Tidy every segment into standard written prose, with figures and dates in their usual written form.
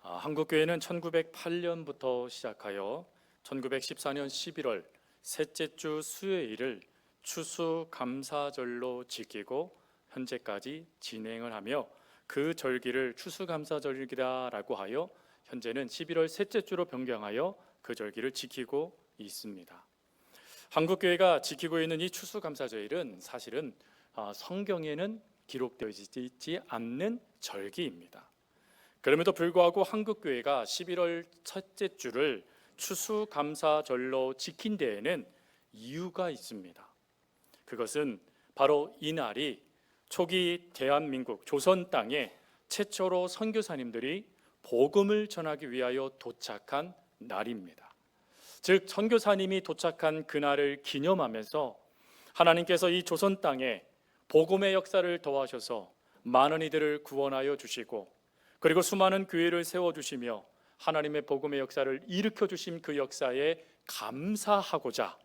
한국교회는 1908년부터 시작하여 1914년 11월 셋째 주 수요일을 추수감사절로 지키고 현재까지 진행을 하며 그 절기를 추수감사절기다라고 하여 현재는 11월 셋째 주로 변경하여 그 절기를 지키고 있습니다. 한국교회가 지키고 있는 이 추수감사절은 사실은 성경에는 기록되어 있지 않는 절기입니다. 그럼에도 불구하고 한국교회가 11월 첫째 주를 추수감사절로 지킨 데에는 이유가 있습니다. 그것은 바로 이 날이 초기 대한민국 조선 땅에 최초로 선교사님들이 복음을 전하기 위하여 도착한 날입니다. 즉 선교사님이 도착한 그날을 기념하면서 하나님께서 이 조선 땅에 복음의 역사를 더하셔서 많은 이들을 구원하여 주시고 그리고 수많은 교회를 세워주시며 하나님의 복음의 역사를 일으켜 주신 그 역사에 감사하고자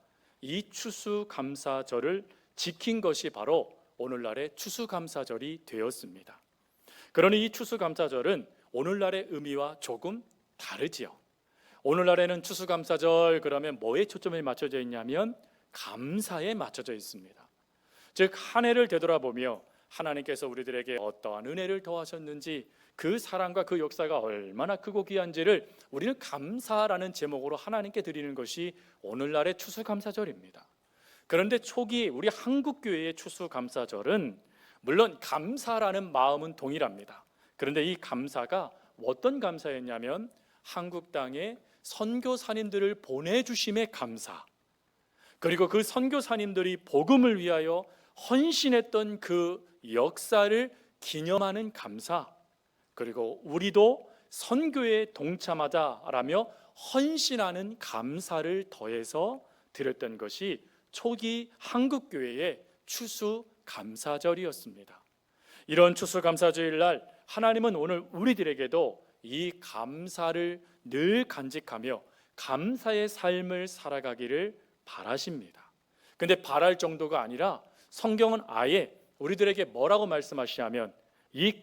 이 추수감사절을 지킨 것이 바로 오늘날의 추수감사절이 되었습니다. 그러니 이 추수감사절은 오늘날의 의미와 조금 다르지요. 오늘날에는 추수감사절 그러면 뭐에 초점이 맞춰져 있냐면 감사에 맞춰져 있습니다. 즉 한 해를 되돌아보며 하나님께서 우리들에게 어떠한 은혜를 더하셨는지 그 사랑과 그 역사가 얼마나 크고 귀한지를 우리는 감사라는 제목으로 하나님께 드리는 것이 오늘날의 추수감사절입니다. 그런데 초기 우리 한국교회의 추수감사절은 물론 감사라는 마음은 동일합니다. 그런데 이 감사가 어떤 감사였냐면 한국 땅에 선교사님들을 보내주심의 감사, 그리고 그 선교사님들이 복음을 위하여 헌신했던 그 역사를 기념하는 감사, 그리고 우리도 선교에 동참하자라며 헌신하는 감사를 더해서 드렸던 것이 초기 한국교회의 추수감사절이었습니다. 이런 추수감사절일 날 하나님은 오늘 우리들에게도 이 감사를 늘 간직하며 감사의 삶을 살아가기를 바라십니다. 근데 바랄 정도가 아니라 성경은 아예 우리들에게 뭐라고 말씀하시냐면 이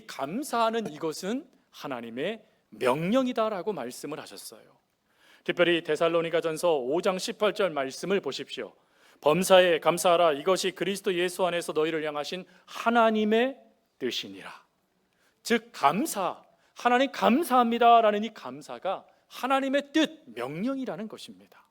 감사하는 이것은 하나님의 명령이다라고 말씀을 하셨어요. 특별히 데살로니가전서 5장 18절 말씀을 보십시오. 범사에 감사하라. 이것이 그리스도 예수 안에서 너희를 향하신 하나님의 뜻이니라. 즉 감사, 하나님 감사합니다라는 이 감사가 하나님의 뜻, 명령이라는 것입니다.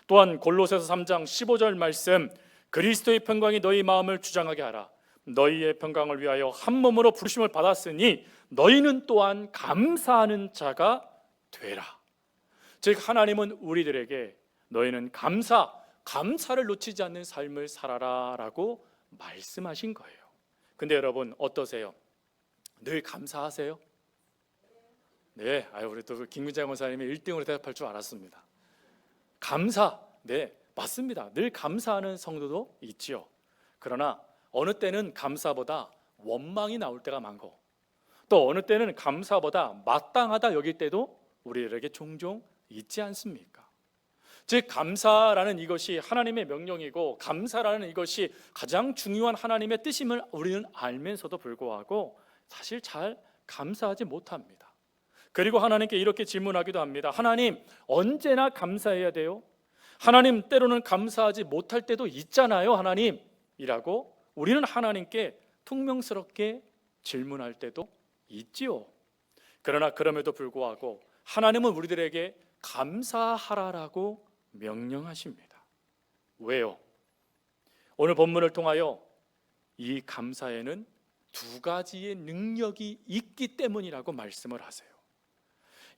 또한 골로새서 3장 15절 말씀, 그리스도의 평강이 너희 마음을 주장하게 하라. 너희의 평강을 위하여 한 몸으로 부르심을 받았으니 너희는 또한 감사하는 자가 되라. 즉 하나님은 우리들에게 너희는 감사를 놓치지 않는 삶을 살아라 라고 말씀하신 거예요. 근데 여러분 어떠세요? 늘 감사하세요? 네, 우리 또 김근자 권사님이 1등으로 대답할 줄 알았습니다. 감사, 네 맞습니다. 늘 감사하는 성도도 있지요. 그러나 어느 때는 감사보다 원망이 나올 때가 많고 또 어느 때는 감사보다 마땅하다 여길 때도 우리에게 종종 있지 않습니까? 즉 감사라는 이것이 하나님의 명령이고 감사라는 이것이 가장 중요한 하나님의 뜻임을 우리는 알면서도 불구하고 사실 잘 감사하지 못합니다. 그리고 하나님께 이렇게 질문하기도 합니다. 하나님 언제나 감사해야 돼요? 하나님 때로는 감사하지 못할 때도 있잖아요 하나님이라고 우리는 하나님께 퉁명스럽게 질문할 때도 있지요. 그러나 그럼에도 불구하고 하나님은 우리들에게 감사하라라고 명령하십니다. 왜요? 오늘 본문을 통하여 이 감사에는 두 가지의 능력이 있기 때문이라고 말씀을 하세요.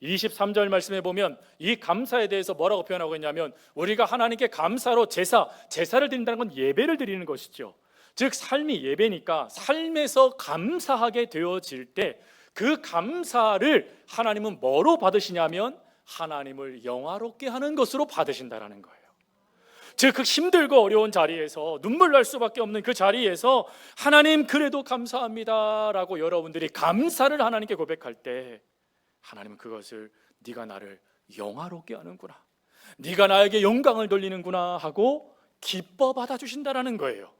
23절 말씀에 보면 이 감사에 대해서 뭐라고 표현하고 있냐면 우리가 하나님께 감사로 제사를 드린다는 건 예배를 드리는 것이죠. 즉 삶이 예배니까 삶에서 감사하게 되어질 때 그 감사를 하나님은 뭐로 받으시냐면 하나님을 영화롭게 하는 것으로 받으신다라는 거예요. 즉 그 힘들고 어려운 자리에서 눈물 날 수밖에 없는 그 자리에서 하나님 그래도 감사합니다라고 여러분들이 감사를 하나님께 고백할 때 하나님은 그것을 네가 나를 영화롭게 하는구나, 네가 나에게 영광을 돌리는구나 하고 기뻐 받아주신다라는 거예요.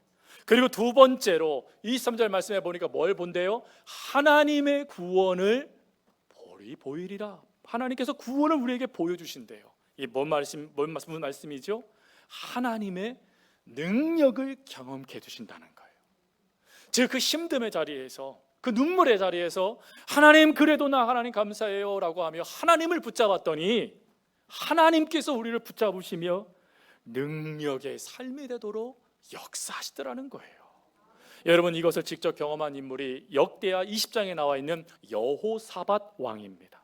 그리고 두 번째로 23절 말씀해 보니까 뭘 본대요? 하나님의 구원을 거의 보이리라. 하나님께서 구원을 우리에게 보여주신대요. 이 무슨 말씀이죠? 하나님의 능력을 경험케 해주신다는 거예요. 즉 그 힘듦의 자리에서, 그 눈물의 자리에서 하나님 그래도 나 하나님 감사해요 라고 하며 하나님을 붙잡았더니 하나님께서 우리를 붙잡으시며 능력의 삶이 되도록 역사하시더라는 거예요. 여러분, 이것을 직접 경험한 인물이 역대하 20장에 나와 있는 여호사밧 왕입니다.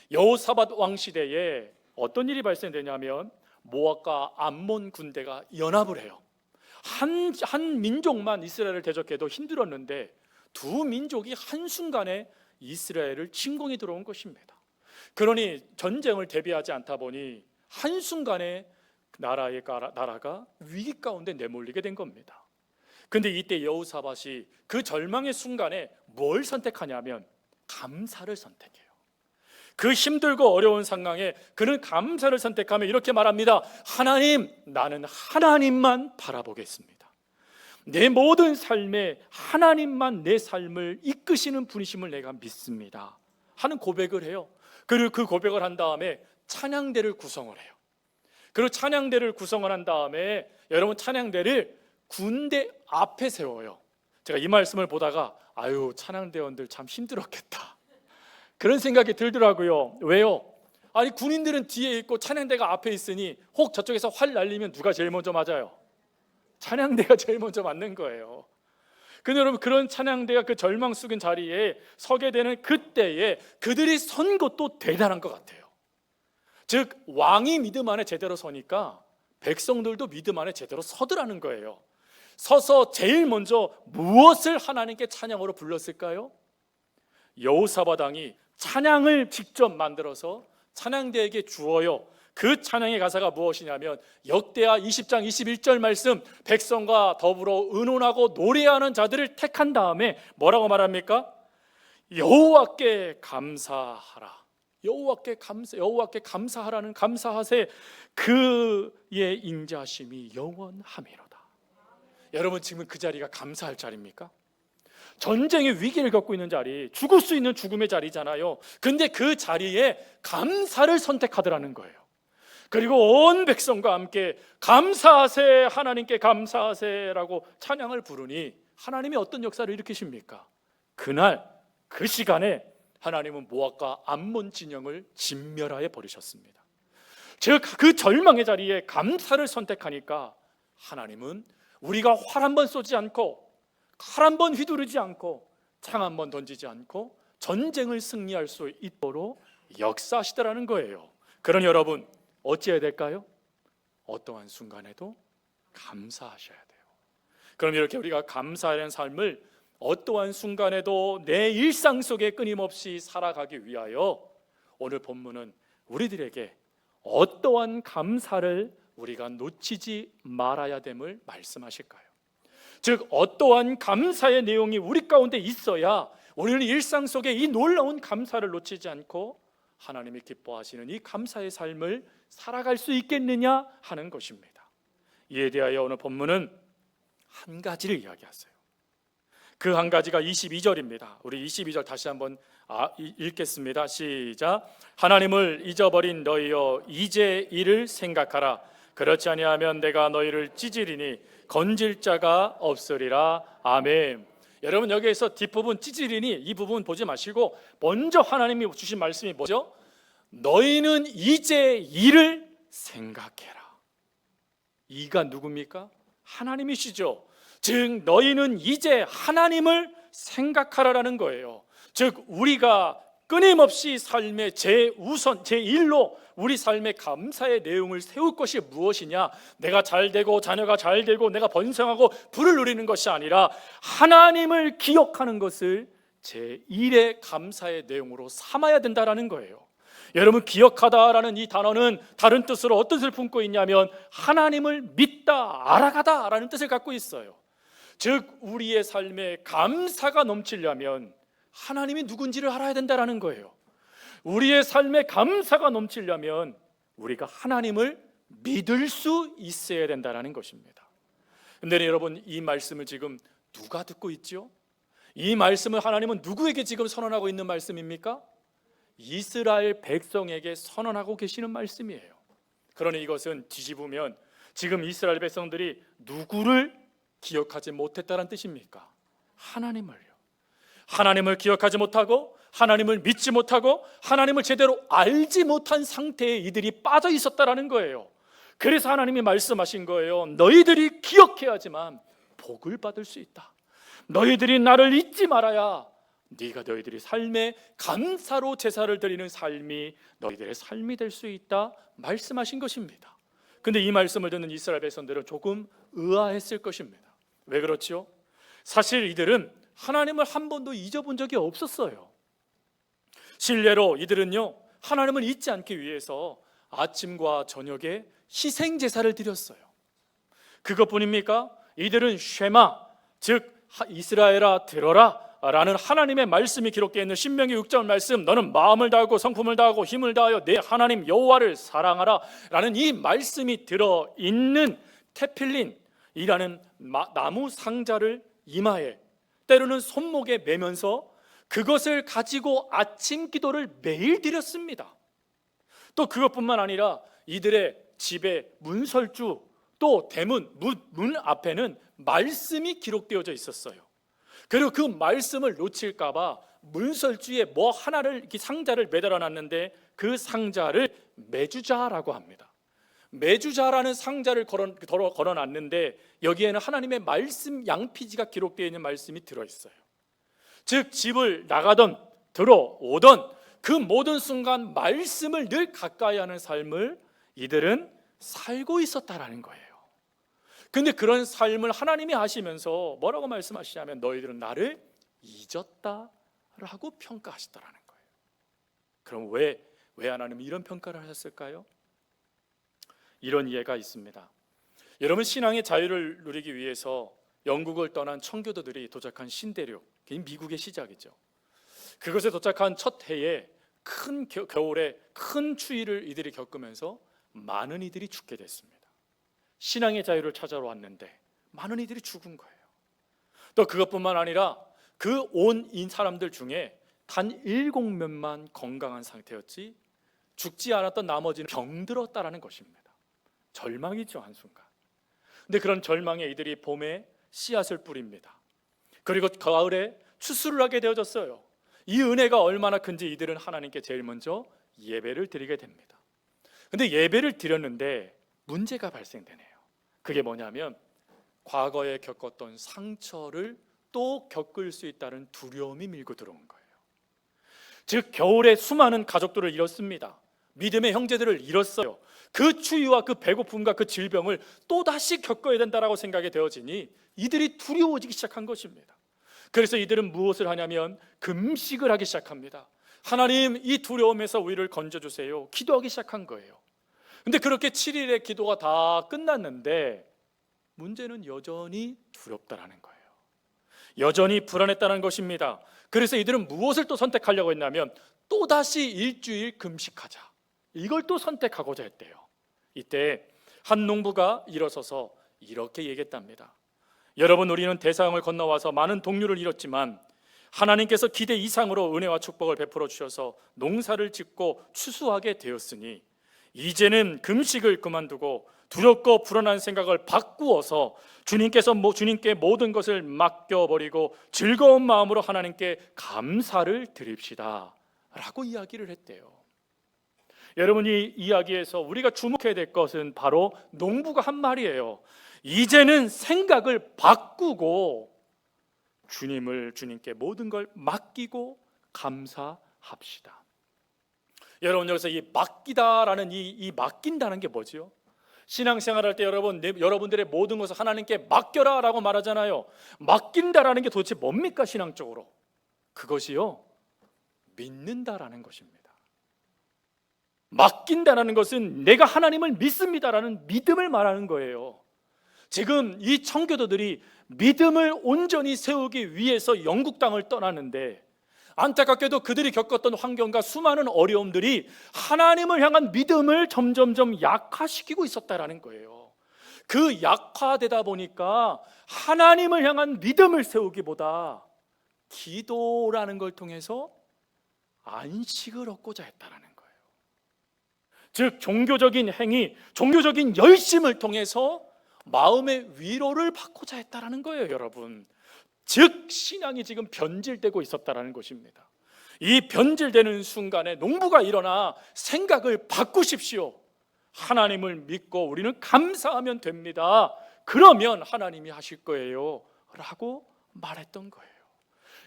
여호사밧 왕 시대에 어떤 일이 발생되냐면 모압과 암몬 군대가 연합을 해요. 한 민족만 이스라엘을 대적해도 힘들었는데 두 민족이 한순간에 이스라엘을 침공해 들어온 것입니다. 그러니 전쟁을 대비하지 않다 보니 한순간에 나라가 위기 가운데 내몰리게 된 겁니다. 근데 이때 여호사밧이 그 절망의 순간에 뭘 선택하냐면 감사를 선택해요. 그 힘들고 어려운 상황에 그는 감사를 선택하며 이렇게 말합니다. 하나님, 나는 하나님만 바라보겠습니다. 내 모든 삶에 하나님만 내 삶을 이끄시는 분이심을 내가 믿습니다 하는 고백을 해요. 그리고 그 고백을 한 다음에 찬양대를 구성을 해요. 그리고 찬양대를 구성을 한 다음에 여러분, 찬양대를 군대 앞에 세워요. 제가 이 말씀을 보다가 아유, 찬양대원들 참 힘들었겠다 그런 생각이 들더라고요. 왜요? 아니, 군인들은 뒤에 있고 찬양대가 앞에 있으니 혹 저쪽에서 활 날리면 누가 제일 먼저 맞아요? 찬양대가 제일 먼저 맞는 거예요. 근데 여러분, 그런 찬양대가 그 절망 속인 자리에 서게 되는 그때에 그들이 선 것도 대단한 것 같아요. 즉 왕이 믿음 안에 제대로 서니까 백성들도 믿음 안에 제대로 서더라는 거예요. 서서 제일 먼저 무엇을 하나님께 찬양으로 불렀을까요? 여호사밧 왕이 찬양을 직접 만들어서 찬양대에게 주어요. 그 찬양의 가사가 무엇이냐면 역대하 20장 21절 말씀, 백성과 더불어 의논하고 노래하는 자들을 택한 다음에 뭐라고 말합니까? 여호와께 감사하라. 여호와께 감사하라는 감사하세. 그의 인자심이 영원하미로다. 여러분, 지금 그 자리가 감사할 자리입니까? 전쟁의 위기를 겪고 있는 자리, 죽을 수 있는 죽음의 자리잖아요. 근데 그 자리에 감사를 선택하더라는 거예요. 그리고 온 백성과 함께 감사하세, 하나님께 감사하세라고 찬양을 부르니 하나님이 어떤 역사를 일으키십니까? 그날 그 시간에 하나님은 모압과 암몬 진영을 진멸하여 버리셨습니다. 즉 그 절망의 자리에 감사를 선택하니까 하나님은 우리가 활 한 번 쏘지 않고 칼 한 번 휘두르지 않고 창 한 번 던지지 않고 전쟁을 승리할 수 있도록 역사하시더라는 거예요. 그러니 여러분, 어찌해야 될까요? 어떠한 순간에도 감사하셔야 돼요. 그럼 이렇게 우리가 감사하는 삶을 어떠한 순간에도 내 일상 속에 끊임없이 살아가기 위하여 오늘 본문은 우리들에게 어떠한 감사를 우리가 놓치지 말아야 됨을 말씀하실까요? 즉 어떠한 감사의 내용이 우리 가운데 있어야 우리는 일상 속에 이 놀라운 감사를 놓치지 않고 하나님이 기뻐하시는 이 감사의 삶을 살아갈 수 있겠느냐 하는 것입니다. 이에 대하여 오늘 본문은 한 가지를 이야기하세요. 그 한 가지가 22절입니다. 우리 22절 다시 한번 읽겠습니다. 시작. 하나님을 잊어버린 너희여, 이제 이를 생각하라. 그렇지 아니하면 내가 너희를 찢으리니 건질 자가 없으리라. 아멘. 여러분, 여기에서 뒷부분 찢으리니 이 부분 보지 마시고 먼저 하나님이 주신 말씀이 뭐죠? 너희는 이제 이를 생각해라. 이가 누굽니까? 하나님이시죠. 즉 너희는 이제 하나님을 생각하라라는 거예요. 즉 우리가 끊임없이 삶의 제우선, 제1로 우리 삶의 감사의 내용을 세울 것이 무엇이냐? 내가 잘되고 자녀가 잘되고 내가 번성하고 부를 누리는 것이 아니라 하나님을 기억하는 것을 제1의 감사의 내용으로 삼아야 된다라는 거예요. 여러분, 기억하다라는 이 단어는 다른 뜻으로 어떤 뜻을 품고 있냐면 하나님을 믿다, 알아가다라는 뜻을 갖고 있어요. 즉 우리의 삶에 감사가 넘치려면 하나님이 누군지를 알아야 된다라는 거예요. 우리의 삶에 감사가 넘치려면 우리가 하나님을 믿을 수 있어야 된다라는 것입니다. 그런데 여러분, 이 말씀을 지금 누가 듣고 있죠? 이 말씀을 하나님은 누구에게 지금 선언하고 있는 말씀입니까? 이스라엘 백성에게 선언하고 계시는 말씀이에요. 그러니 이것은 뒤집으면 지금 이스라엘 백성들이 누구를 기억하지 못했다는 뜻입니까? 하나님을요. 하나님을 기억하지 못하고 하나님을 믿지 못하고 하나님을 제대로 알지 못한 상태에 이들이 빠져 있었다라는 거예요. 그래서 하나님이 말씀하신 거예요. 너희들이 기억해야지만 복을 받을 수 있다. 너희들이 나를 잊지 말아야 너희들이 삶에 감사로 제사를 드리는 삶이 너희들의 삶이 될 수 있다 말씀하신 것입니다. 근데 이 말씀을 듣는 이스라엘 백성들은 조금 의아했을 것입니다. 왜 그렇죠? 사실 이들은 하나님을 한 번도 잊어본 적이 없었어요. 실례로 이들은요, 하나님을 잊지 않기 위해서 아침과 저녁에 희생 제사를 드렸어요. 그것뿐입니까? 이들은 쉐마, 즉 이스라엘아 들어라 라는 하나님의 말씀이 기록되어 있는 신명기 6장 말씀, 너는 마음을 다하고 성품을 다하고 힘을 다하여 내 하나님 여호와를 사랑하라 라는 이 말씀이 들어있는 테필린이라는 나무 상자를 이마에, 때로는 손목에 매면서 그것을 가지고 아침 기도를 매일 드렸습니다. 또 그것뿐만 아니라 이들의 집의 문설주, 또 대문, 문 앞에는 말씀이 기록되어져 있었어요. 그리고 그 말씀을 놓칠까 봐 문설주에 뭐 하나를, 이렇게 상자를 매달아 놨는데 그 상자를 매주자라고 합니다. 매주자라는 상자를 걸어 놨는데 여기에는 하나님의 말씀 양피지가 기록되어 있는 말씀이 들어있어요. 즉 집을 나가던 들어오던 그 모든 순간 말씀을 늘 가까이 하는 삶을 이들은 살고 있었다라는 거예요. 근데 그런 삶을 하나님이 하시면서 뭐라고 말씀하시냐면 너희들은 나를 잊었다라고 평가하시더라는 거예요. 그럼 왜 하나님이 이런 평가를 하셨을까요? 이런 이해가 있습니다. 여러분, 신앙의 자유를 누리기 위해서 영국을 떠난 청교도들이 도착한 신대륙, 미국의 시작이죠. 그것에 도착한 첫 해에 큰 겨울에 큰 추위를 이들이 겪으면서 많은 이들이 죽게 됐습니다. 신앙의 자유를 찾아러 왔는데 많은 이들이 죽은 거예요. 또 그것뿐만 아니라 그 온 사람들 중에 단 7명만 건강한 상태였지 죽지 않았던 나머지는 병들었다라는 것입니다. 절망이죠, 한순간. 근데 그런 절망에 이들이 봄에 씨앗을 뿌립니다. 그리고 가을에 추수를 하게 되어졌어요. 이 은혜가 얼마나 큰지 이들은 하나님께 제일 먼저 예배를 드리게 됩니다. 근데 예배를 드렸는데 문제가 발생되네요. 그게 뭐냐면 과거에 겪었던 상처를 또 겪을 수 있다는 두려움이 밀고 들어온 거예요. 즉 겨울에 수많은 가족들을 잃었습니다. 믿음의 형제들을 잃었어요. 그 추위와 그 배고픔과 그 질병을 또다시 겪어야 된다라고 생각이 되어지니 이들이 두려워지기 시작한 것입니다. 그래서 이들은 무엇을 하냐면 금식을 하기 시작합니다. 하나님, 이 두려움에서 우리를 건져주세요. 기도하기 시작한 거예요. 근데 그렇게 7일의 기도가 다 끝났는데 문제는 여전히 두렵다라는 거예요. 여전히 불안했다는 것입니다. 그래서 이들은 무엇을 또 선택하려고 했냐면 또다시 일주일 금식하자, 이걸 또 선택하고자 했대요. 이때 한 농부가 일어서서 이렇게 얘기했답니다. 여러분, 우리는 대상을 건너와서 많은 동료를 잃었지만 하나님께서 기대 이상으로 은혜와 축복을 베풀어 주셔서 농사를 짓고 추수하게 되었으니 이제는 금식을 그만두고 두렵고 불안한 생각을 바꾸어서 주님께 모든 것을 맡겨버리고 즐거운 마음으로 하나님께 감사를 드립시다 라고 이야기를 했대요. 여러분, 이 이야기에서 우리가 주목해야 될 것은 바로 농부가 한 말이에요. 이제는 생각을 바꾸고 주님께 모든 걸 맡기고 감사합시다. 여러분, 여기서 이 맡기다라는 이 맡긴다는 게 뭐지요? 신앙생활할 때 여러분들의 모든 것을 하나님께 맡겨라 라고 말하잖아요. 맡긴다라는 게 도대체 뭡니까? 신앙적으로 그것이요, 믿는다라는 것입니다. 맡긴다라는 것은 내가 하나님을 믿습니다라는 믿음을 말하는 거예요. 지금 이 청교도들이 믿음을 온전히 세우기 위해서 영국 땅을 떠나는데 안타깝게도 그들이 겪었던 환경과 수많은 어려움들이 하나님을 향한 믿음을 점점점 약화시키고 있었다라는 거예요. 그 약화되다 보니까 하나님을 향한 믿음을 세우기보다 기도라는 걸 통해서 안식을 얻고자 했다라는 거예요. 즉 종교적인 행위, 종교적인 열심을 통해서 마음의 위로를 받고자 했다라는 거예요, 여러분. 즉 신앙이 지금 변질되고 있었다라는 것입니다. 이 변질되는 순간에 농부가 일어나 생각을 바꾸십시오. 하나님을 믿고 우리는 감사하면 됩니다. 그러면 하나님이 하실 거예요 라고 말했던 거예요.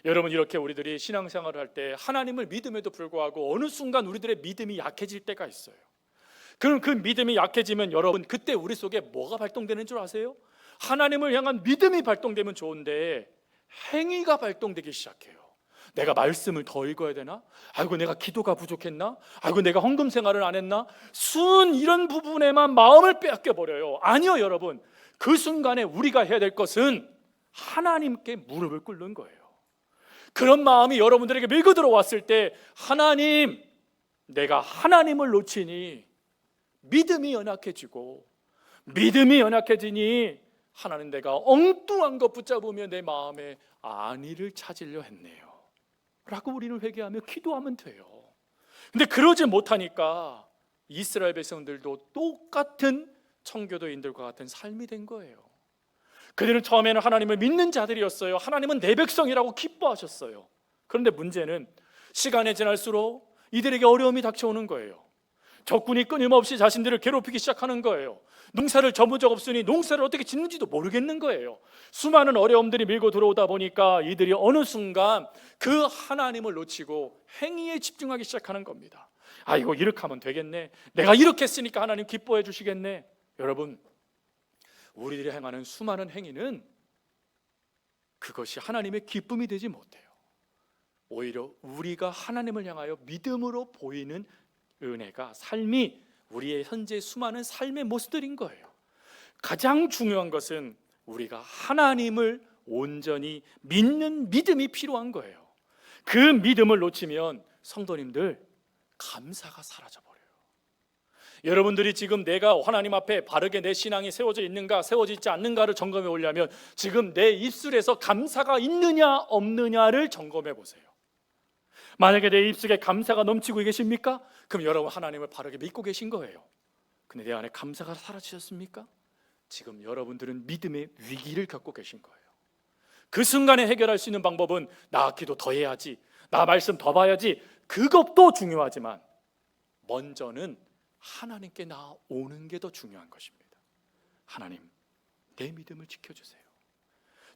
여러분, 이렇게 우리들이 신앙생활을 할 때 하나님을 믿음에도 불구하고 어느 순간 우리들의 믿음이 약해질 때가 있어요. 그럼 그 믿음이 약해지면 여러분, 그때 우리 속에 뭐가 발동되는 줄 아세요? 하나님을 향한 믿음이 발동되면 좋은데 행위가 발동되기 시작해요. 내가 말씀을 더 읽어야 되나? 아이고, 내가 기도가 부족했나? 아이고, 내가 헌금 생활을 안 했나? 이런 부분에만 마음을 빼앗겨 버려요. 아니요, 여러분. 그 순간에 우리가 해야 될 것은 하나님께 무릎을 꿇는 거예요. 그런 마음이 여러분들에게 밀고 들어왔을 때, 하나님, 내가 하나님을 놓치니 믿음이 연약해지고, 믿음이 연약해지니 하나님, 내가 엉뚱한 것 붙잡으며 내 마음에 안위를 찾으려 했네요 라고 우리는 회개하며 기도하면 돼요. 근데 그러지 못하니까 이스라엘 백성들도 똑같은 청교도인들과 같은 삶이 된 거예요. 그들은 처음에는 하나님을 믿는 자들이었어요. 하나님은 내 백성이라고 기뻐하셨어요. 그런데 문제는 시간이 지날수록 이들에게 어려움이 닥쳐오는 거예요. 적군이 끊임없이 자신들을 괴롭히기 시작하는 거예요. 농사를 져본 적 없으니 농사를 어떻게 짓는지도 모르겠는 거예요. 수많은 어려움들이 밀고 들어오다 보니까 이들이 어느 순간 그 하나님을 놓치고 행위에 집중하기 시작하는 겁니다. 아이고, 이렇게 하면 되겠네. 내가 이렇게 했으니까 하나님 기뻐해 주시겠네. 여러분, 우리들이 행하는 수많은 행위는 그것이 하나님의 기쁨이 되지 못해요. 오히려 우리가 하나님을 향하여 믿음으로 보이는 은혜가, 삶이 우리의 현재 수많은 삶의 모습들인 거예요. 가장 중요한 것은 우리가 하나님을 온전히 믿는 믿음이 필요한 거예요. 그 믿음을 놓치면 성도님들, 감사가 사라져버려요. 여러분들이 지금 내가 하나님 앞에 바르게 내 신앙이 세워져 있는가, 세워져 있지 않는가를 점검해 보려면 지금 내 입술에서 감사가 있느냐 없느냐를 점검해 보세요. 만약에 내 입술에 감사가 넘치고 계십니까? 그럼 여러분 하나님을 바르게 믿고 계신 거예요. 근데 내 안에 감사가 사라지셨습니까? 지금 여러분들은 믿음의 위기를 겪고 계신 거예요. 그 순간에 해결할 수 있는 방법은 나 기도 더 해야지, 나 말씀 더 봐야지, 그것도 중요하지만 먼저는 하나님께 나오는 게 더 중요한 것입니다. 하나님, 내 믿음을 지켜주세요.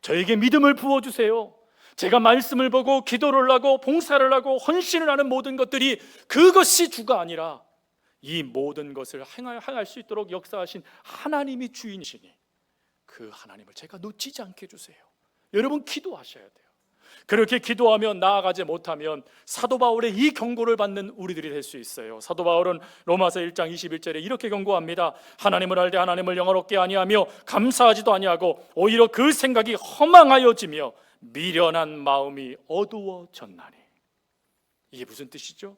저에게 믿음을 부어주세요. 제가 말씀을 보고 기도를 하고 봉사를 하고 헌신을 하는 모든 것들이 그것이 주가 아니라 이 모든 것을 행할 수 있도록 역사하신 하나님이 주인이시니 그 하나님을 제가 놓치지 않게 해주세요. 여러분, 기도하셔야 돼요. 그렇게 기도하며 나아가지 못하면 사도 바울의 이 경고를 받는 우리들이 될 수 있어요. 사도 바울은 로마서 1장 21절에 이렇게 경고합니다. 하나님을 알되 하나님을 영화롭게 아니하며 감사하지도 아니하고 오히려 그 생각이 허망하여지며 미련한 마음이 어두워졌나니. 이게 무슨 뜻이죠?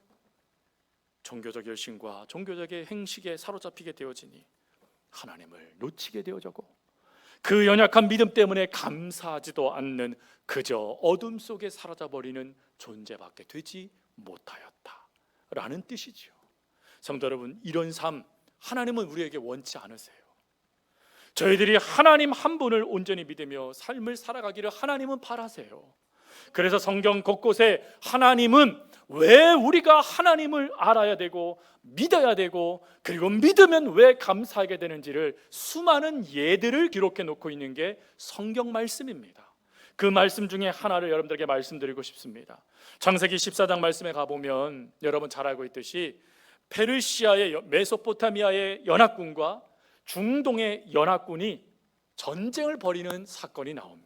종교적 열심과 종교적의 행식에 사로잡히게 되어지니 하나님을 놓치게 되어지고 그 연약한 믿음 때문에 감사하지도 않는 그저 어둠 속에 사라져버리는 존재밖에 되지 못하였다라는 뜻이죠. 성도 여러분, 이런 삶 하나님은 우리에게 원치 않으세요. 저희들이 하나님 한 분을 온전히 믿으며 삶을 살아가기를 하나님은 바라세요. 그래서 성경 곳곳에 하나님은 왜 우리가 하나님을 알아야 되고 믿어야 되고 그리고 믿으면 왜 감사하게 되는지를 수많은 예들을 기록해 놓고 있는 게 성경 말씀입니다. 그 말씀 중에 하나를 여러분들에게 말씀드리고 싶습니다. 창세기 14장 말씀에 가보면 여러분 잘 알고 있듯이 페르시아의 메소포타미아의 연합군과 중동의 연합군이 전쟁을 벌이는 사건이 나옵니다.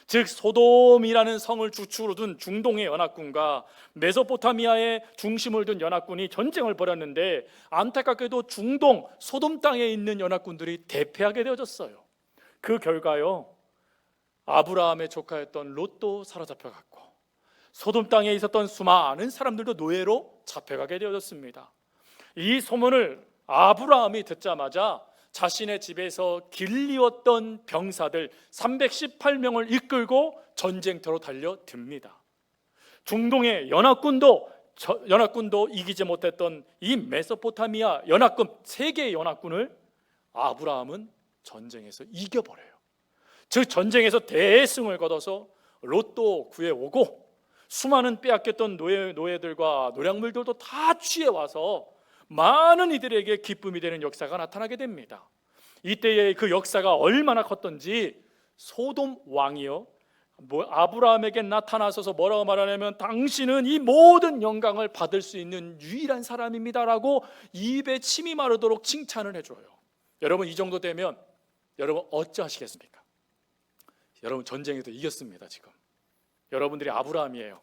즉 소돔이라는 성을 주축으로 둔 중동의 연합군과 메소포타미아의 중심을 둔 연합군이 전쟁을 벌였는데 안타깝게도 중동 소돔 땅에 있는 연합군들이 대패하게 되어졌어요. 그 결과요, 아브라함의 조카였던 롯도 사로잡혀갔고 소돔 땅에 있었던 수많은 사람들도 노예로 잡혀가게 되어졌습니다. 이 소문을 아브라함이 듣자마자 자신의 집에서 길리웠던 병사들 318명을 이끌고 전쟁터로 달려듭니다. 중동의 연합군도 연합군도 이기지 못했던 이 메소포타미아 연합군, 세 개의 연합군을 아브라함은 전쟁에서 이겨버려요. 즉 전쟁에서 대승을 거둬서 롯도 구해오고 수많은 빼앗겼던 노예들과 노략물들도 다 취해와서 많은 이들에게 기쁨이 되는 역사가 나타나게 됩니다. 이때의 그 역사가 얼마나 컸던지 소돔 왕이요, 아브라함에게 나타나서서 뭐라고 말하냐면 당신은 이 모든 영광을 받을 수 있는 유일한 사람입니다라고 입에 침이 마르도록 칭찬을 해줘요. 여러분, 이 정도 되면 여러분 어찌하시겠습니까? 여러분 전쟁에도 이겼습니다. 지금 여러분들이 아브라함이에요.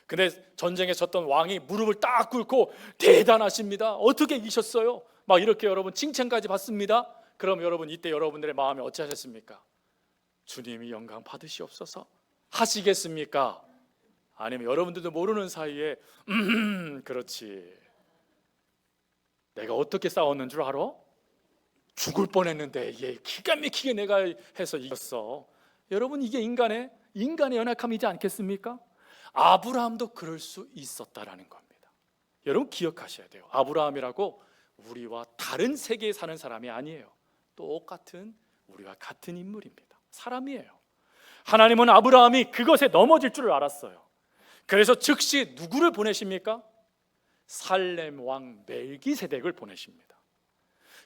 근데 전쟁에 졌던 왕이 무릎을 딱 꿇고 대단하십니다, 어떻게 이기셨어요? 막 이렇게 여러분 칭찬까지 받습니다. 그럼 여러분 이때 여러분들의 마음이 어찌하셨습니까? 주님이 영광 받으시옵소서 하시겠습니까? 아니면 여러분들도 모르는 사이에 그렇지, 내가 어떻게 싸웠는 줄 알아? 죽을 뻔했는데 이게 기가 막히게 내가 해서 이겼어. 여러분, 이게 인간의 연약함이지 않겠습니까? 아브라함도 그럴 수 있었다라는 겁니다. 여러분 기억하셔야 돼요. 아브라함이라고 우리와 다른 세계에 사는 사람이 아니에요. 똑같은 우리와 같은 인물입니다. 사람이에요. 하나님은 아브라함이 그것에 넘어질 줄을 알았어요. 그래서 즉시 누구를 보내십니까? 살렘 왕 멜기세덱을 보내십니다.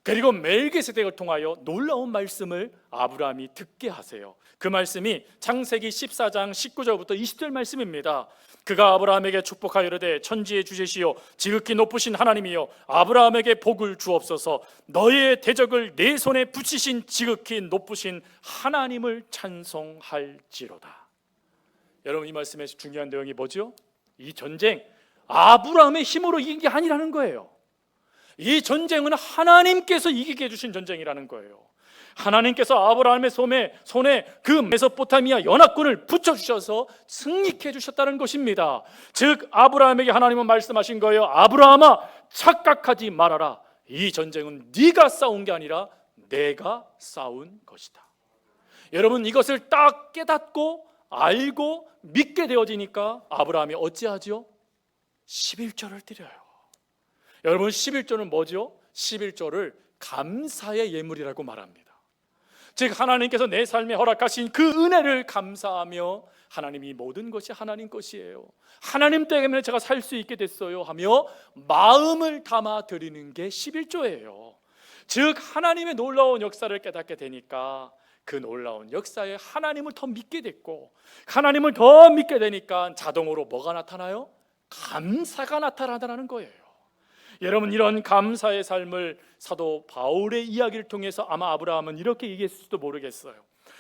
그리고 멜기세덱을 통하여 놀라운 말씀을 아브라함이 듣게 하세요. 그 말씀이 창세기 14장 19절부터 20절 말씀입니다. 그가 아브라함에게 축복하여 이르되 천지의 주제시요 지극히 높으신 하나님이여 아브라함에게 복을 주옵소서. 너의 대적을 내 손에 붙이신 지극히 높으신 하나님을 찬송할지로다. 여러분, 이 말씀의 중요한 내용이 뭐죠? 이 전쟁 아브라함의 힘으로 이긴 게 아니라는 거예요. 이 전쟁은 하나님께서 이기게 해주신 전쟁이라는 거예요. 하나님께서 아브라함의 손에 그 메소포타미아 연합군을 붙여주셔서 승리케 해주셨다는 것입니다. 즉 아브라함에게 하나님은 말씀하신 거예요. 아브라함아, 착각하지 말아라. 이 전쟁은 네가 싸운 게 아니라 내가 싸운 것이다. 여러분, 이것을 딱 깨닫고 알고 믿게 되어지니까 아브라함이 어찌하죠? 11조를 드려요. 여러분, 11조는 뭐죠? 11조를 감사의 예물이라고 말합니다. 즉 하나님께서 내 삶에 허락하신 그 은혜를 감사하며 하나님이 모든 것이 하나님 것이에요, 하나님 때문에 제가 살 수 있게 됐어요 하며 마음을 담아 드리는 게 11조예요. 즉 하나님의 놀라운 역사를 깨닫게 되니까 그 놀라운 역사에 하나님을 더 믿게 됐고, 하나님을 더 믿게 되니까 자동으로 뭐가 나타나요? 감사가 나타나다는 거예요. 여러분, 이런 감사의 삶을 사도 바울의 이야기를 통해서 아마 아브라함은 이렇게 얘기했을지도 모르겠어요.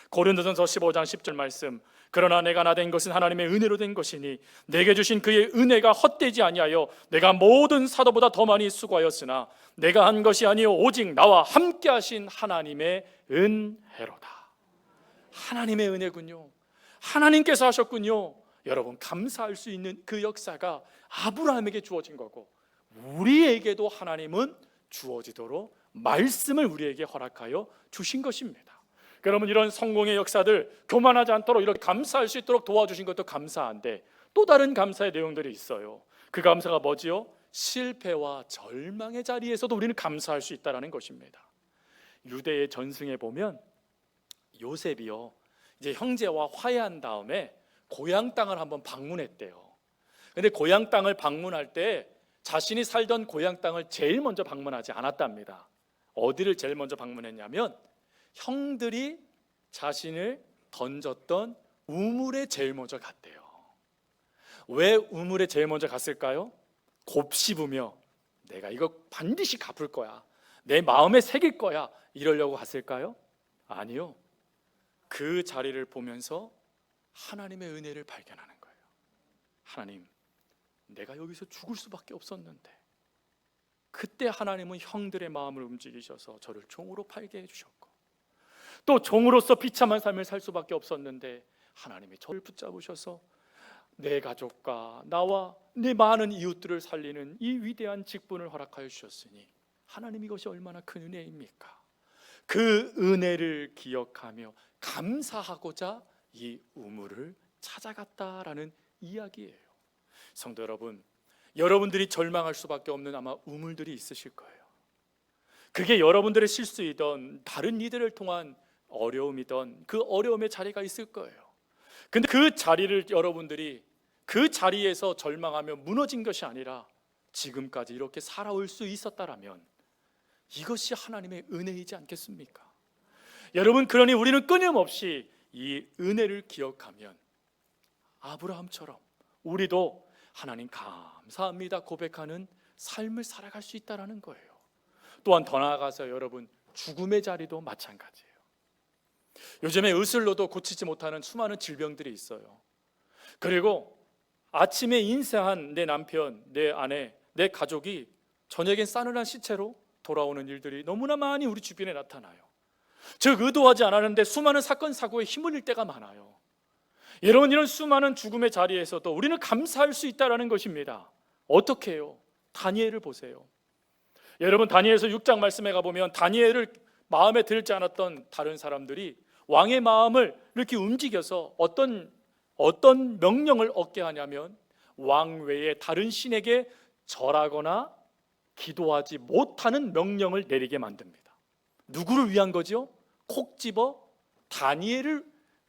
고린도전서 15장 10절 말씀, 그러나 내가 나 된 것은 하나님의 은혜로 된 것이니 내게 주신 그의 은혜가 헛되지 아니하여 내가 모든 사도보다 더 많이 수고하였으나 내가 한 것이 아니요 오직 나와 함께 하신 하나님의 은혜로다. 하나님의 은혜군요. 하나님께서 하셨군요. 여러분, 감사할 수 있는 그 역사가 아브라함에게 주어진 거고 우리에게도 하나님은 주어지도록 말씀을 우리에게 허락하여 주신 것입니다. 여러분, 이런 성공의 역사들 교만하지 않도록 이렇게 감사할 수 있도록 도와주신 것도 감사한데 또 다른 감사의 내용들이 있어요. 그 감사가 뭐지요? 실패와 절망의 자리에서도 우리는 감사할 수 있다는 것입니다. 유대의 전승에 보면 요셉이요, 이제 형제와 화해한 다음에 고향 땅을 한번 방문했대요. 근데 고향 땅을 방문할 때 자신이 살던 고향 땅을 제일 먼저 방문하지 않았답니다. 어디를 제일 먼저 방문했냐면 형들이 자신을 던졌던 우물에 제일 먼저 갔대요. 왜 우물에 제일 먼저 갔을까요? 곱씹으며 내가 이거 반드시 갚을 거야, 내 마음에 새길 거야, 이러려고 갔을까요? 아니요. 그 자리를 보면서 하나님의 은혜를 발견하는 거예요. 하나님, 내가 여기서 죽을 수밖에 없었는데 그때 하나님은 형들의 마음을 움직이셔서 저를 종으로 팔게 해주셨고, 또 종으로서 비참한 삶을 살 수밖에 없었는데 하나님이 저를 붙잡으셔서 내 가족과 나와 내 많은 이웃들을 살리는 이 위대한 직분을 허락하여 주셨으니 하나님, 이것이 얼마나 큰 은혜입니까? 그 은혜를 기억하며 감사하고자 이 우물을 찾아갔다라는 이야기예요. 성도 여러분, 여러분들이 절망할 수밖에 없는 아마 우물들이 있으실 거예요. 그게 여러분들의 실수이던 다른 이들을 통한 어려움이던 그 어려움의 자리가 있을 거예요. 근데 그 자리를 여러분들이 그 자리에서 절망하며 무너진 것이 아니라 지금까지 이렇게 살아올 수 있었다라면 이것이 하나님의 은혜이지 않겠습니까? 여러분, 그러니 우리는 끊임없이 이 은혜를 기억하면 아브라함처럼 우리도 하나님 감사합니다 고백하는 삶을 살아갈 수 있다는 거예요. 또한 더 나아가서 여러분, 죽음의 자리도 마찬가지예요. 요즘에 의술로도 고치지 못하는 수많은 질병들이 있어요. 그리고 아침에 인사한 내 남편, 내 아내, 내 가족이 저녁엔 싸늘한 시체로 돌아오는 일들이 너무나 많이 우리 주변에 나타나요. 즉 의도하지 않았는데 수많은 사건 사고에 힘을 낼 때가 많아요. 여러분, 이런 수많은 죽음의 자리에서도 우리는 감사할 수 있다는 것입니다. 어떻게 해요? 다니엘을 보세요. 여러분, 다니엘서 6장 말씀에 가보면 다니엘을 마음에 들지 않았던 다른 사람들이 왕의 마음을 이렇게 움직여서 어떤 명령을 얻게 하냐면 왕 외에 다른 신에게 절하거나 기도하지 못하는 명령을 내리게 만듭니다. 누구를 위한 거죠? 콕 집어 다니엘을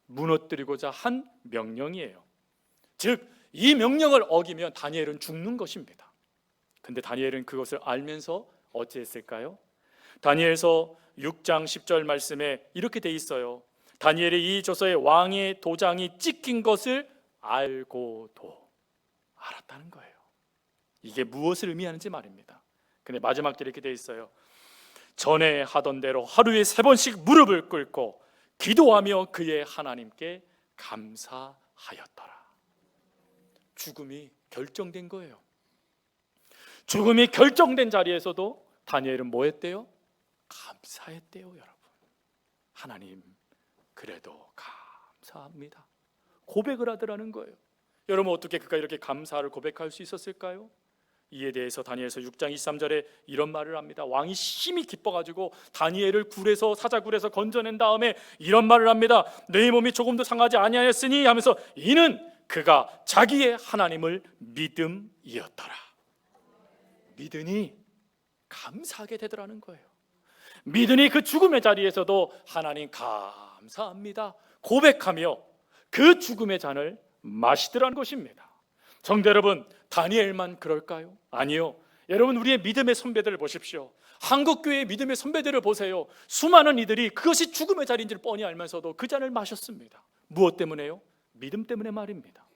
무너뜨리고자 한 명령이에요. 즉 이 명령을 어기면 다니엘은 죽는 것입니다. 근데 다니엘은 그것을 알면서 어찌했을까요? 다니엘서 6장 10절 말씀에 이렇게 돼 있어요. 다니엘이 이 조서에 왕의 도장이 찍힌 것을 알고도 알았다는 거예요. 이게 무엇을 의미하는지 말입니다. 근데 마지막 절에 이렇게 돼 있어요. 전에 하던 대로 하루에 3번씩 무릎을 꿇고 기도하며 그의 하나님께 감사하였더라. 죽음이 결정된 거예요. 죽음이 결정된 자리에서도 다니엘은 뭐 했대요? 감사했대요. 여러분, 하나님 그래도 감사합니다 고백을 하더라는 거예요. 여러분, 어떻게 그가 이렇게 감사를 고백할 수 있었을까요? 이에 대해서 다니엘서 6장 23절에 이런 말을 합니다. 왕이 심히 기뻐가지고 다니엘을 사자굴에서 건져낸 다음에 이런 말을 합니다. 내 몸이 조금도 상하지 아니하였으니 하면서 이는 그가 자기의 하나님을 믿음이었더라. 믿으니 감사하게 되더라는 거예요. 믿으니 그 죽음의 자리에서도 하나님 감사합니다 고백하며 그 죽음의 잔을 마시더라는 것입니다. 성도 여러분, 다니엘만 그럴까요? 아니요. 여러분, 우리의 믿음의 선배들을 보십시오. 한국교회의 믿음의 선배들을 보세요. 수많은 이들이 그것이 죽음의 자리인지를 뻔히 알면서도 그 잔을 마셨습니다. 무엇 때문에요? 믿음 때문에 말입니다.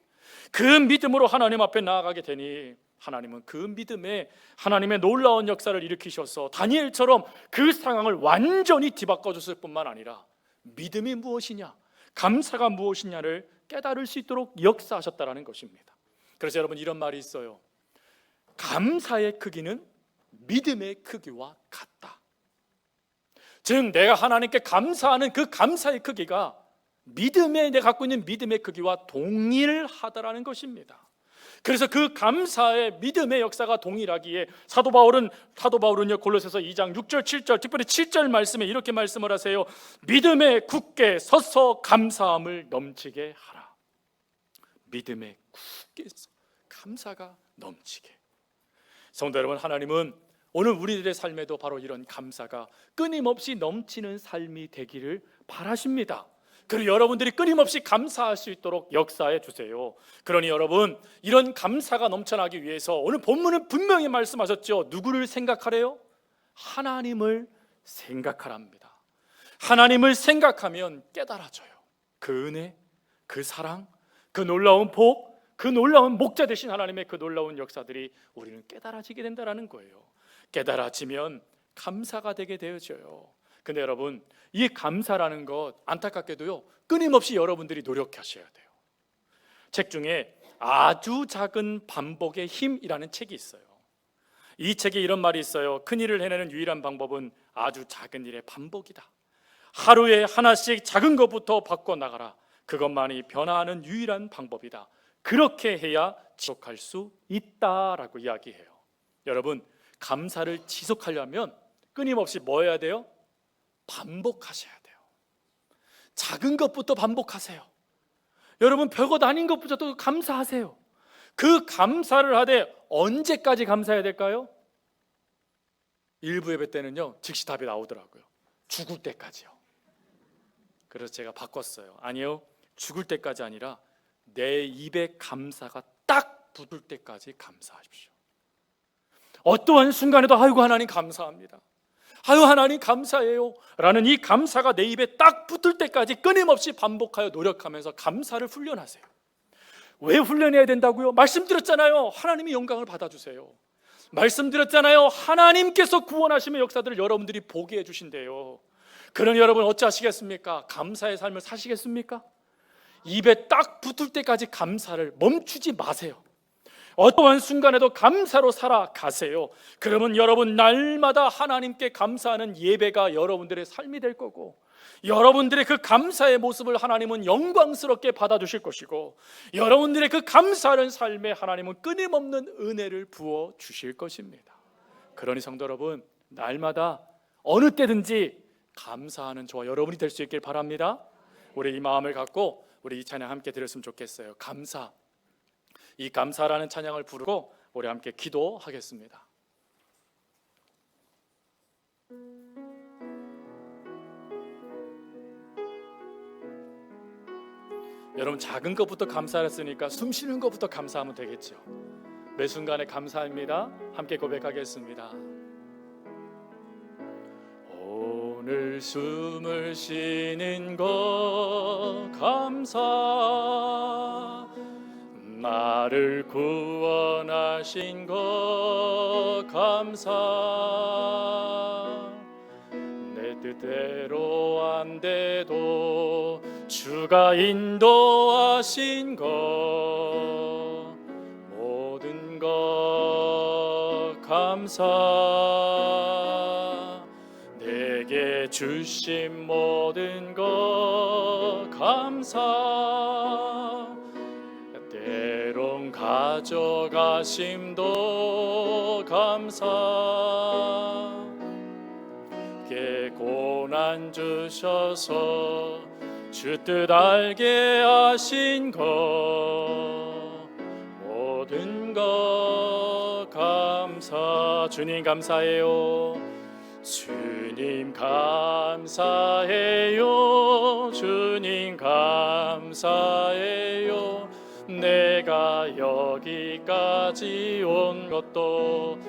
그 믿음으로 하나님 앞에 나아가게 되니 하나님은 그 믿음에 하나님의 놀라운 역사를 일으키셔서 다니엘처럼 그 상황을 완전히 뒤바꿔줬을 뿐만 아니라 믿음이 무엇이냐, 감사가 무엇이냐를 깨달을 수 있도록 역사하셨다는 것입니다. 그래서 여러분, 이런 말이 있어요. 감사의 크기는 믿음의 크기와 같다. 즉 내가 하나님께 감사하는 그 감사의 크기가 내가 갖고 있는 믿음의 크기와 동일하다라는 것입니다. 그래서 그 감사의 믿음의 역사가 동일하기에 사도 바울은요 골로새서 2장 6절 7절 특별히 7절 말씀에 이렇게 말씀을 하세요. 믿음에 굳게 서서 감사함을 넘치게 하라. 믿음에 굳게 서 감사가 넘치게. 성도 여러분, 하나님은 오늘 우리들의 삶에도 바로 이런 감사가 끊임없이 넘치는 삶이 되기를 바라십니다. 그리고 여러분들이 끊임없이 감사할 수 있도록 역사해 주세요. 그러니 여러분, 이런 감사가 넘쳐나기 위해서 오늘 본문은 분명히 말씀하셨죠. 누구를 생각하래요? 하나님을 생각하랍니다. 하나님을 생각하면 깨달아져요. 그 은혜, 그 사랑, 그 놀라운 복, 그 놀라운 목자 되신 하나님의 그 놀라운 역사들이 우리는 깨달아지게 된다는 거예요. 깨달아지면 감사가 되게 되어져요. 근데 여러분, 이 감사라는 것 안타깝게도요 끊임없이 여러분들이 노력하셔야 돼요. 책 중에 아주 작은 반복의 힘이라는 책이 있어요. 이 책에 이런 말이 있어요. 큰 일을 해내는 유일한 방법은 아주 작은 일의 반복이다. 하루에 하나씩 작은 것부터 바꿔나가라. 그것만이 변화하는 유일한 방법이다. 그렇게 해야 지속할 수 있다라고 이야기해요. 여러분, 감사를 지속하려면 끊임없이 뭐 해야 돼요? 반복하셔야 돼요. 작은 것부터 반복하세요. 여러분, 별것 아닌 것부터도 감사하세요. 그 감사를 하되 언제까지 감사해야 될까요? 일부 예배 때는요 즉시 답이 나오더라고요. 죽을 때까지요. 그래서 제가 바꿨어요. 아니요, 죽을 때까지 아니라 내 입에 감사가 딱 붙을 때까지 감사하십시오. 어떠한 순간에도 아이고 하나님 감사합니다, 아유 하나님 감사해요 라는 이 감사가 내 입에 딱 붙을 때까지 끊임없이 반복하여 노력하면서 감사를 훈련하세요. 왜 훈련해야 된다고요? 말씀드렸잖아요. 하나님이 영광을 받아주세요. 말씀드렸잖아요. 하나님께서 구원하시는 역사들을 여러분들이 보게 해주신대요. 그러니 여러분 어찌하시겠습니까? 감사의 삶을 사시겠습니까? 입에 딱 붙을 때까지 감사를 멈추지 마세요. 어떠한 순간에도 감사로 살아가세요. 그러면 여러분 날마다 하나님께 감사하는 예배가 여러분들의 삶이 될 거고, 여러분들의 그 감사의 모습을 하나님은 영광스럽게 받아주실 것이고, 여러분들의 그 감사하는 삶에 하나님은 끊임없는 은혜를 부어주실 것입니다. 그러니 성도 여러분, 날마다 어느 때든지 감사하는 저와 여러분이 될 수 있길 바랍니다. 우리 이 마음을 갖고 우리 이 찬양 함께 드렸으면 좋겠어요. 감사, 이 감사라는 찬양을 부르고 우리 함께 기도하겠습니다. 여러분 작은 것부터 감사했으니까 숨 쉬는 것부터 감사하면 되겠죠. 매 순간에 감사합니다. 함께 고백하겠습니다. 오늘 숨을 쉬는 것 감사, 나를 구원하신 것 감사, 내 뜻대로 안 돼도 주가 인도하신 것 모든 것 감사, 내게 주신 모든 것 감사, 때론 가져가심도 감사, 게 고난 주셔서 주 뜻 알게 하신 것 모든 것 감사. 주님 감사해요. 주님 감사해요. 주님 감사해요. 내가 여기까지 온 것도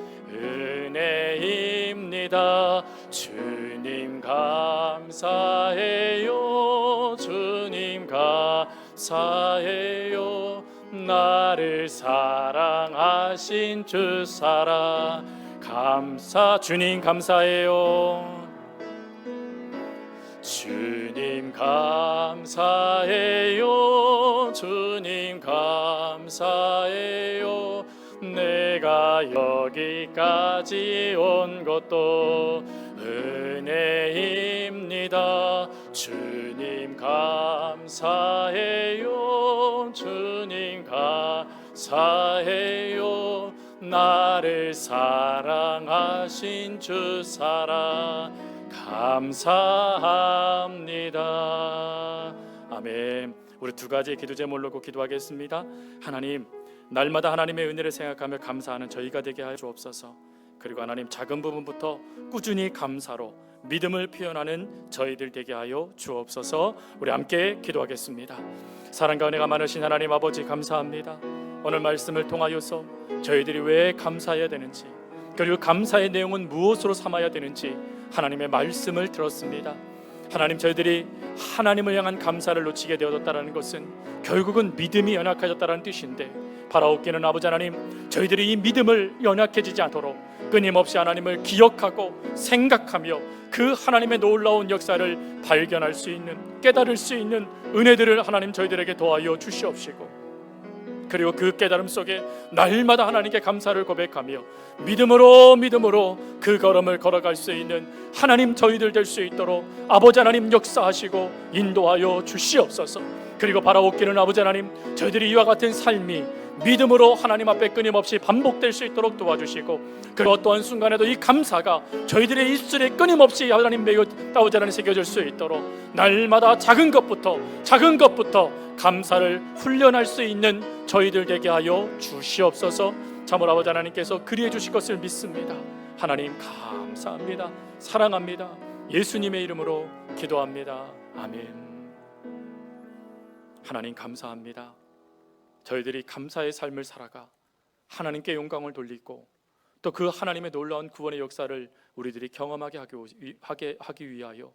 은혜입니다. 주님 감사해요. 주님 감사해요. 나를 사랑하신 주 사랑 감사. 주님 감사해요. 주님 감사해요. 주님 감사해요. 내가 여기까지 온 것도 은혜입니다. 주님 감사해요. 주님 감사해요. 나를 사랑하신 주 사랑 감사합니다. 아멘. 우리 두 가지의 기도 제목을 놓고 기도하겠습니다. 하나님, 날마다 하나님의 은혜를 생각하며 감사하는 저희가 되게 하여 주옵소서. 그리고 하나님, 작은 부분부터 꾸준히 감사로 믿음을 표현하는 저희들 되게 하여 주옵소서. 우리 함께 기도하겠습니다. 사랑과 은혜가 많으신 하나님 아버지, 감사합니다. 오늘 말씀을 통하여서 저희들이 왜 감사해야 되는지, 그리고 감사의 내용은 무엇으로 삼아야 되는지 하나님의 말씀을 들었습니다. 하나님, 저희들이 하나님을 향한 감사를 놓치게 되어졌다는 것은 결국은 믿음이 연약해졌다는 뜻인데, 바라옵기는 아버지 하나님, 저희들이 이 믿음을 연약해지지 않도록 끊임없이 하나님을 기억하고 생각하며 그 하나님의 놀라운 역사를 발견할 수 있는, 깨달을 수 있는 은혜들을 하나님 저희들에게 도와여 주시옵시고, 그리고 그 깨달음 속에 날마다 하나님께 감사를 고백하며 믿음으로 그 걸음을 걸어갈 수 있는 하나님 저희들 될 수 있도록 아버지 하나님 역사하시고 인도하여 주시옵소서. 그리고 바라옵기는 아버지 하나님, 저희들이 이와 같은 삶이 믿음으로 하나님 앞에 끊임없이 반복될 수 있도록 도와주시고, 그 어떠한 순간에도 이 감사가 저희들의 입술에 끊임없이 하나님 매여 아버지 하나님 새겨질 수 있도록 날마다 작은 것부터 감사를 훈련할 수 있는 저희들 되게 하여 주시옵소서. 참으로 아버지 하나님께서 그리해 주실 것을 믿습니다. 하나님 감사합니다. 사랑합니다. 예수님의 이름으로 기도합니다. 아멘. 하나님 감사합니다. 저희들이 감사의 삶을 살아가 하나님께 영광을 돌리고 또 그 하나님의 놀라운 구원의 역사를 우리들이 경험하게 하기 위하여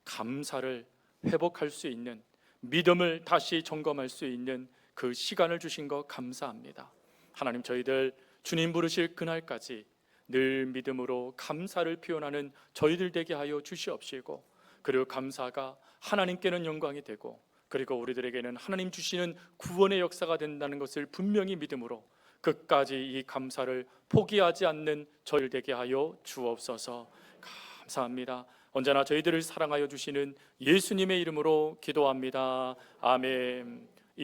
감사를 회복할 수 있는, 믿음을 다시 점검할 수 있는 그 시간을 주신 것 감사합니다. 하나님, 저희들 주님 부르실 그날까지 늘 믿음으로 감사를 표현하는 저희들 되게 하여 주시옵시고, 그리고 감사가 하나님께는 영광이 되고 그리고 우리들에게는 하나님 주시는 구원의 역사가 된다는 것을 분명히 믿음으로 끝까지 이 감사를 포기하지 않는 저희들 되게 하여 주옵소서. 감사합니다. 언제나 저희들을 사랑하여 주시는 예수님의 이름으로 기도합니다. 아멘.